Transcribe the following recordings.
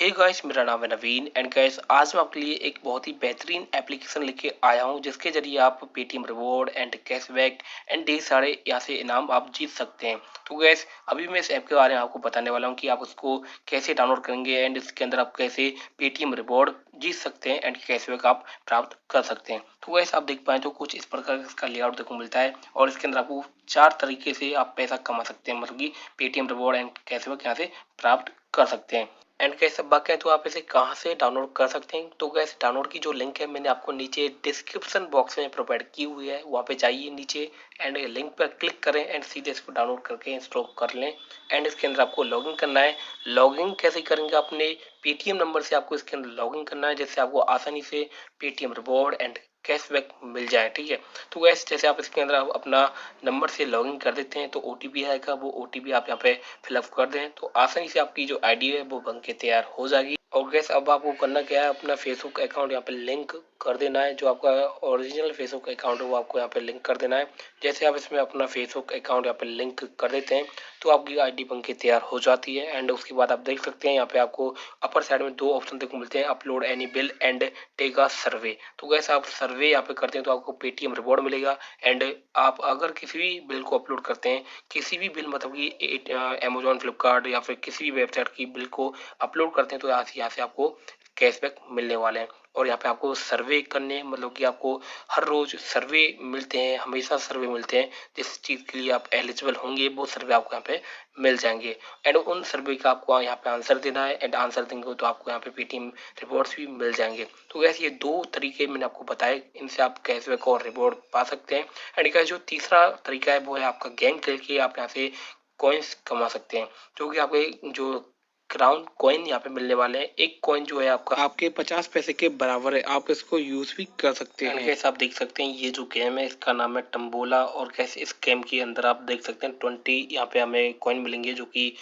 Hey guys, मेरा नाम है नवीन एंड गाइस आज मैं आपके लिए एक बहुत ही बेहतरीन एप्लीकेशन लेके आया हूं जिसके जरिए आप Paytm reward and cashback and ढेर सारे यहाँ से इनाम आप जीत सकते हैं। तो गाइस अभी मैं इस ऐप के बारे में आपको बताने वाला हूं कि आप उसको कैसे डाउनलोड करेंगे एंड इसके अंदर आप कैसे पेटीएम रिवॉर्ड जीत सकते हैं एंड कैशबैक आप प्राप्त कर सकते हैं। तो गाइस आप देख पाए तो कुछ इस प्रकार इसका लेआउट देखो मिलता है और इसके अंदर आपको 4 तरीके से आप पैसा कमा सकते हैं, मतलब कि पेटीएम रिवॉर्ड एंड कैशबैक यहाँ से प्राप्त कर सकते हैं। एंड गैस अब बात करें तो आप इसे कहाँ से डाउनलोड कर सकते हैं। तो गैस डाउनलोड की जो लिंक है मैंने आपको नीचे डिस्क्रिप्शन बॉक्स में प्रोवाइड की हुई है, वहाँ पे जाइए नीचे एंड लिंक पर क्लिक करें एंड सीधे इसको डाउनलोड करके इंस्टॉल कर लें। एंड इसके अंदर आपको लॉगिन करना है। लॉगिन कैसे करेंगे, अपने पेटीएम नंबर से आपको इसके अंदर लॉगिन करना है जिससे आपको आसानी से पेटीएम रिवॉर्ड एंड कैशबैक मिल जाए। ठीक है, तो गैस जैसे आप इसके अंदर अपना नंबर से लॉगिन कर देते हैं तो ओटीपी आएगा, वो ओटीपी आप यहाँ पे फिलअप कर दें तो आसानी से आपकी जो आईडी है वो बन के तैयार हो जाएगी। और गैस अब आपको करना क्या है, अपना फेसबुक अकाउंट यहाँ पे लिंक कर देना है। जो आपका ओरिजिनल फेसबुक अकाउंट है वो आपको यहाँ पे लिंक कर देना है। जैसे आप इसमें अपना फेसबुक अकाउंट यहाँ पे लिंक कर देते हैं तो आपकी आईडी बन के तैयार हो जाती है। एंड उसके बाद आप देख सकते हैं यहाँ पे आपको अपर साइड में 2 ऑप्शन देखो मिलते हैं, upload any bill and take a survey. तो गैस आप सर्वे यहाँ पे करते हैं तो आपको पेटीएम रिवॉर्ड मिलेगा। एंड आप अगर किसी भी बिल को अपलोड करते हैं, किसी भी बिल मतलब कि अमेजोन फ्लिपकार्ट या फिर किसी भी वेबसाइट की बिल को अपलोड करते हैं तो यहाँ से आपको कैशबैक मिलने वाले हैं। और यहाँ पे आपको सर्वे करने, मतलब कि आपको हर रोज सर्वे मिलते हैं, हमेशा सर्वे मिलते हैं। जिस चीज़ के लिए आप एलिजिबल होंगे वो सर्वे आपको यहाँ पे मिल जाएंगे। एंड उन सर्वे का आपको यहाँ पे आंसर देना है एंड आंसर देंगे तो आपको यहाँ पे पेटीएम रिवॉर्ड्स भी मिल जाएंगे। तो वैसे ये 2 तरीके मैंने आपको बताए, इनसे आप कैशबैक और रिवॉर्ड पा सकते हैं। एंड का जो तीसरा तरीका है वो है आपका गेम खेल के आप यहाँ से कॉइन्स कमा सकते हैं, जो कि आपके जो क्राउन कॉइन यहाँ पे मिलने वाले हैं। एक कॉइन जो है आपका आपके 50 पैसे के बराबर है, आप इसको यूज भी कर सकते हैं। कैसे आप देख सकते हैं ये जो गेम है इसका नाम है टम्बोला। और कैसे इस गेम के अंदर आप देख सकते हैं 20 यहाँ पे हमें कॉइन मिलेंगे जो कि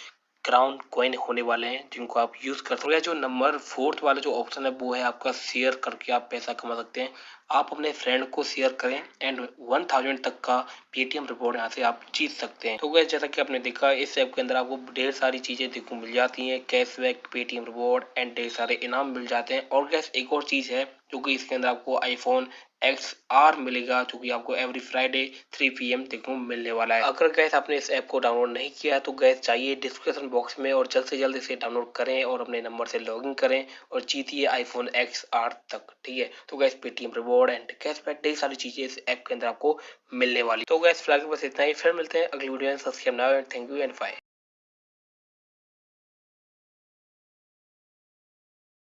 क्राउन कॉइन होने वाले हैं जिनको आप यूज कर सकते हैं। जो नंबर 4th वाला जो ऑप्शन है वो है आपका शेयर करके आप पैसा कमा सकते हैं। आप अपने फ्रेंड को शेयर करें एंड 1000 तक का पेटीएम रिवॉर्ड यहाँ से आप जीत सकते हैं। तो गैस जैसा कि आपने देखा इस ऐप के अंदर आपको ढेर सारी चीजें देखने को मिल जाती हैं, कैशबैक, पेटीएम रिवॉर्ड एंड ढेर सारे इनाम मिल जाते हैं। और गैस एक और चीज है जो कि इसके अंदर आपको आईफोन XR मिलेगा जो कि आपको एवरी फ्राइडे 3 PM देखने को मिलने वाला है। अगर गैस आपने इस ऐप को डाउनलोड नहीं किया है तो गैस चाहिए डिस्क्रिप्शन बॉक्स में और जल्द से जल्द इसे डाउनलोड करें और अपने नंबर से लॉगिन करें और जीतिए आईफोन XR तक। ठीक है, तो gas Paytm reward and cashback ढेर सारी चीजें इस ऐप के अंदर आपको मिलने वाली। तो गैस फिलहाल बस इतना ही, फिर मिलते हैं अगली वीडियो में। Subscribe now and thank you and bye.